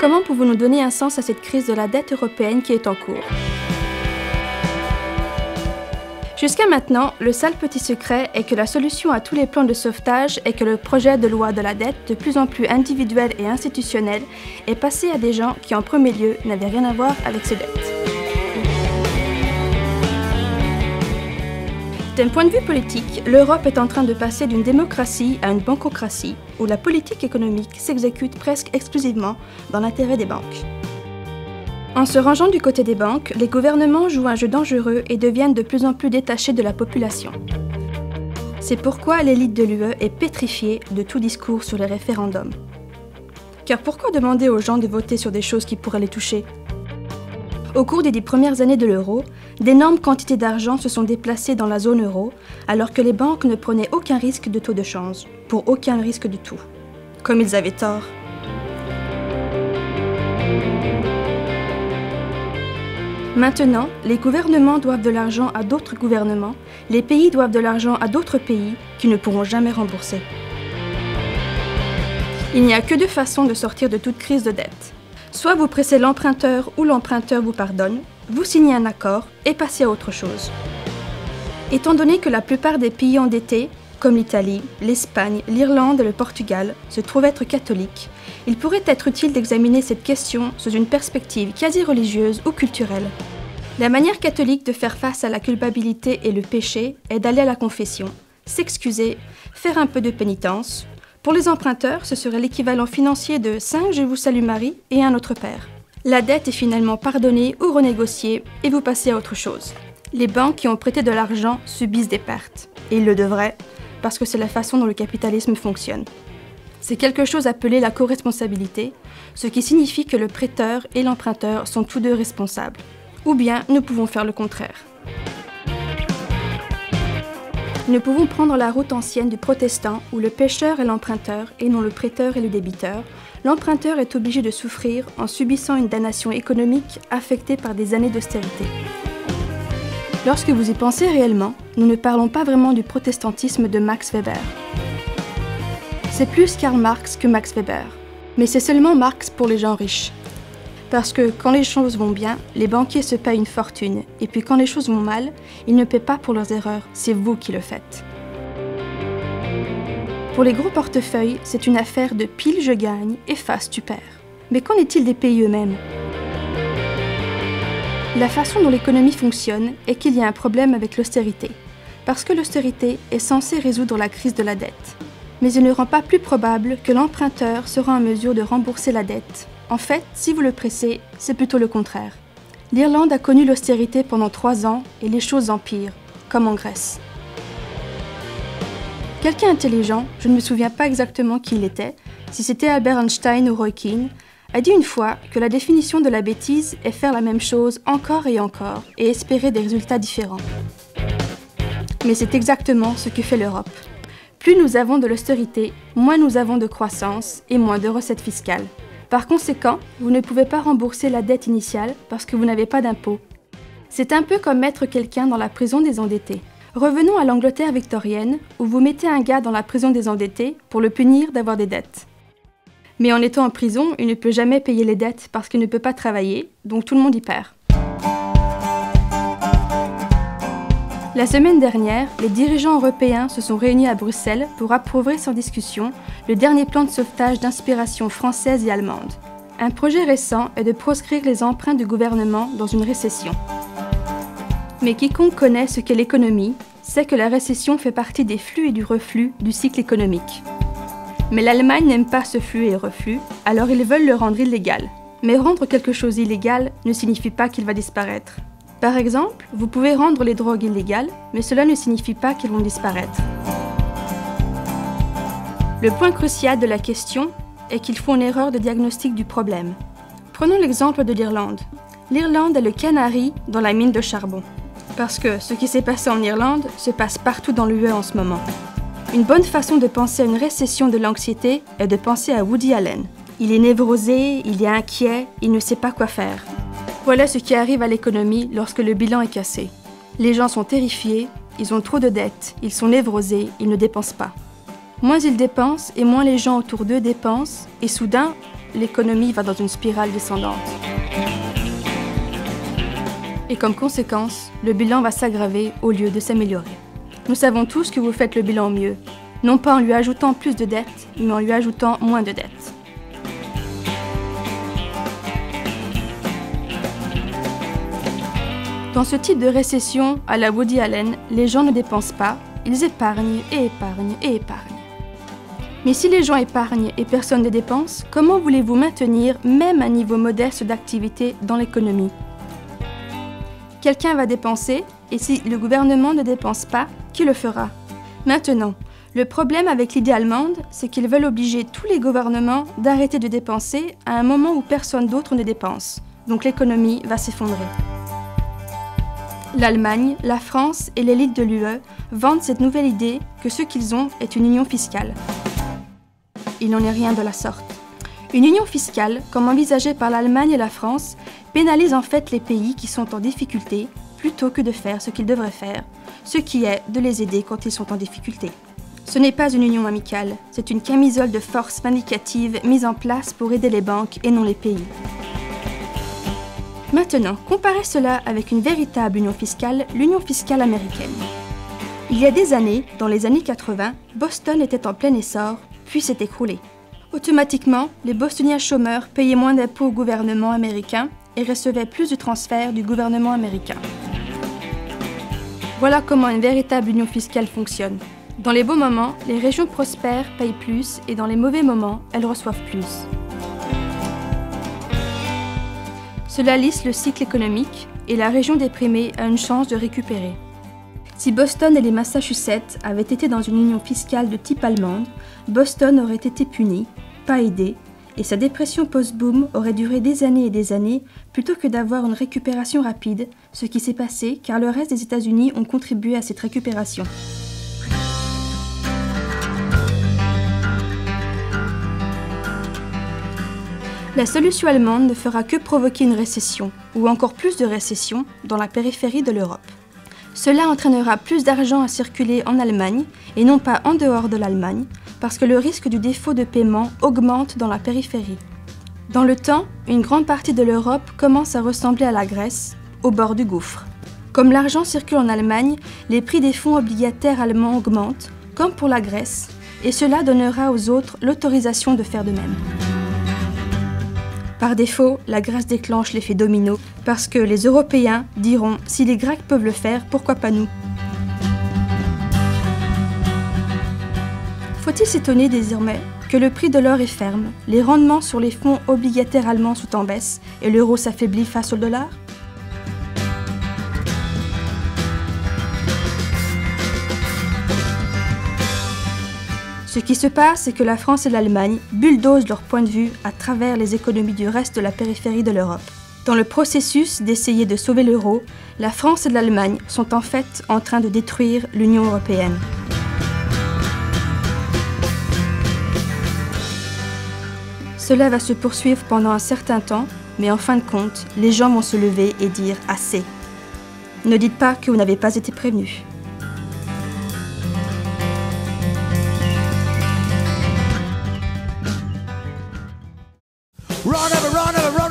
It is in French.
Comment pouvons-nous donner un sens à cette crise de la dette européenne qui est en cours? Jusqu'à maintenant, le sale petit secret est que la solution à tous les plans de sauvetage est que le projet de loi de la dette, de plus en plus individuel et institutionnel, est passé à des gens qui, en premier lieu, n'avaient rien à voir avec ces dettes. D'un point de vue politique, l'Europe est en train de passer d'une démocratie à une bancocratie, où la politique économique s'exécute presque exclusivement dans l'intérêt des banques. En se rangeant du côté des banques, les gouvernements jouent un jeu dangereux et deviennent de plus en plus détachés de la population. C'est pourquoi l'élite de l'UE est pétrifiée de tout discours sur les référendums. Car pourquoi demander aux gens de voter sur des choses qui pourraient les toucher? Au cours des 10 premières années de l'euro, d'énormes quantités d'argent se sont déplacées dans la zone euro, alors que les banques ne prenaient aucun risque de taux de change, pour aucun risque du tout. Comme ils avaient tort. Maintenant, les gouvernements doivent de l'argent à d'autres gouvernements, les pays doivent de l'argent à d'autres pays qui ne pourront jamais rembourser. Il n'y a que deux façons de sortir de toute crise de dette. Soit vous pressez l'emprunteur ou l'emprunteur vous pardonne, vous signez un accord et passez à autre chose. Étant donné que la plupart des pays endettés, comme l'Italie, l'Espagne, l'Irlande et le Portugal, se trouvent être catholiques, il pourrait être utile d'examiner cette question sous une perspective quasi religieuse ou culturelle. La manière catholique de faire face à la culpabilité et le péché est d'aller à la confession, s'excuser, faire un peu de pénitence. Pour les emprunteurs, ce serait l'équivalent financier de 5 Je vous salue Marie et un autre Père. La dette est finalement pardonnée ou renégociée et vous passez à autre chose. Les banques qui ont prêté de l'argent subissent des pertes. Et ils le devraient, parce que c'est la façon dont le capitalisme fonctionne. C'est quelque chose appelé la co-responsabilité, ce qui signifie que le prêteur et l'emprunteur sont tous deux responsables. Ou bien nous pouvons faire le contraire. Nous pouvons prendre la route ancienne du protestant où le pécheur est l'emprunteur et non le prêteur et le débiteur. L'emprunteur est obligé de souffrir en subissant une damnation économique affectée par des années d'austérité. Lorsque vous y pensez réellement, nous ne parlons pas vraiment du protestantisme de Max Weber. C'est plus Karl Marx que Max Weber, mais c'est seulement Marx pour les gens riches. Parce que quand les choses vont bien, les banquiers se payent une fortune, et puis quand les choses vont mal, ils ne paient pas pour leurs erreurs, c'est vous qui le faites. Pour les gros portefeuilles, c'est une affaire de pile je gagne et face tu perds. Mais qu'en est-il des pays eux-mêmes? La façon dont l'économie fonctionne est qu'il y a un problème avec l'austérité, parce que l'austérité est censée résoudre la crise de la dette. Mais il ne rend pas plus probable que l'emprunteur sera en mesure de rembourser la dette. En fait, si vous le pressez, c'est plutôt le contraire. L'Irlande a connu l'austérité pendant 3 ans et les choses empirent, comme en Grèce. Quelqu'un intelligent, je ne me souviens pas exactement qui il était, si c'était Albert Einstein ou Roy Keane, a dit une fois que la définition de la bêtise est faire la même chose encore et espérer des résultats différents. Mais c'est exactement ce que fait l'Europe. Plus nous avons de l'austérité, moins nous avons de croissance et moins de recettes fiscales. Par conséquent, vous ne pouvez pas rembourser la dette initiale parce que vous n'avez pas d'impôt. C'est un peu comme mettre quelqu'un dans la prison des endettés. Revenons à l'Angleterre victorienne, où vous mettez un gars dans la prison des endettés pour le punir d'avoir des dettes. Mais en étant en prison, il ne peut jamais payer les dettes parce qu'il ne peut pas travailler, donc tout le monde y perd. La semaine dernière, les dirigeants européens se sont réunis à Bruxelles pour approuver sans discussion le dernier plan de sauvetage d'inspiration française et allemande. Un projet récent est de proscrire les emprunts du gouvernement dans une récession. Mais quiconque connaît ce qu'est l'économie sait que la récession fait partie des flux et du reflux du cycle économique. Mais l'Allemagne n'aime pas ce flux et reflux, alors ils veulent le rendre illégal. Mais rendre quelque chose illégal ne signifie pas qu'il va disparaître. Par exemple, vous pouvez rendre les drogues illégales, mais cela ne signifie pas qu'elles vont disparaître. Le point crucial de la question est qu'il faut une erreur de diagnostic du problème. Prenons l'exemple de l'Irlande. L'Irlande est le canari dans la mine de charbon. Parce que ce qui s'est passé en Irlande se passe partout dans l'UE en ce moment. Une bonne façon de penser à une récession de l'anxiété est de penser à Woody Allen. Il est névrosé, il est inquiet, il ne sait pas quoi faire. Voilà ce qui arrive à l'économie lorsque le bilan est cassé. Les gens sont terrifiés, ils ont trop de dettes, ils sont névrosés, ils ne dépensent pas. Moins ils dépensent et moins les gens autour d'eux dépensent, et soudain, l'économie va dans une spirale descendante. Et comme conséquence, le bilan va s'aggraver au lieu de s'améliorer. Nous savons tous que vous faites le bilan mieux, non pas en lui ajoutant plus de dettes, mais en lui ajoutant moins de dettes. Dans ce type de récession, à la Woody Allen, les gens ne dépensent pas, ils épargnent et épargnent et épargnent. Mais si les gens épargnent et personne ne dépense, comment voulez-vous maintenir même un niveau modeste d'activité dans l'économie ? Quelqu'un va dépenser, et si le gouvernement ne dépense pas, qui le fera ? Maintenant, le problème avec l'idée allemande, c'est qu'ils veulent obliger tous les gouvernements d'arrêter de dépenser à un moment où personne d'autre ne dépense. Donc l'économie va s'effondrer. L'Allemagne, la France et l'élite de l'UE vendent cette nouvelle idée que ce qu'ils ont est une union fiscale. Il n'en est rien de la sorte. Une union fiscale, comme envisagée par l'Allemagne et la France, pénalise en fait les pays qui sont en difficulté plutôt que de faire ce qu'ils devraient faire, ce qui est de les aider quand ils sont en difficulté. Ce n'est pas une union amicale, c'est une camisole de force vindicative mise en place pour aider les banques et non les pays. Maintenant, comparez cela avec une véritable union fiscale, l'union fiscale américaine. Il y a des années, dans les années 80, Boston était en plein essor, puis s'est écroulé. Automatiquement, les Bostoniens chômeurs payaient moins d'impôts au gouvernement américain et recevaient plus de transferts du gouvernement américain. Voilà comment une véritable union fiscale fonctionne. Dans les beaux moments, les régions prospères payent plus et dans les mauvais moments, elles reçoivent plus. Cela lisse le cycle économique et la région déprimée a une chance de récupérer. Si Boston et les Massachusetts avaient été dans une union fiscale de type allemande, Boston aurait été puni, pas aidé, et sa dépression post-boom aurait duré des années et des années plutôt que d'avoir une récupération rapide, ce qui s'est passé car le reste des États-Unis ont contribué à cette récupération. La solution allemande ne fera que provoquer une récession, ou encore plus de récession, dans la périphérie de l'Europe. Cela entraînera plus d'argent à circuler en Allemagne, et non pas en dehors de l'Allemagne, parce que le risque du défaut de paiement augmente dans la périphérie. Dans le temps, une grande partie de l'Europe commence à ressembler à la Grèce, au bord du gouffre. Comme l'argent circule en Allemagne, les prix des fonds obligataires allemands augmentent, comme pour la Grèce, et cela donnera aux autres l'autorisation de faire de même. Par défaut, la Grèce déclenche l'effet domino, parce que les Européens diront « si les Grecs peuvent le faire, pourquoi pas nous ?» Faut-il s'étonner désormais que le prix de l'or est ferme, les rendements sur les fonds obligataires allemands sont en baisse et l'euro s'affaiblit face au dollar ? Ce qui se passe, c'est que la France et l'Allemagne bulldozent leur point de vue à travers les économies du reste de la périphérie de l'Europe. Dans le processus d'essayer de sauver l'euro, la France et l'Allemagne sont en fait en train de détruire l'Union européenne. Cela va se poursuivre pendant un certain temps, mais en fin de compte, les gens vont se lever et dire « assez ». Ne dites pas que vous n'avez pas été prévenus. Run, run, run, run.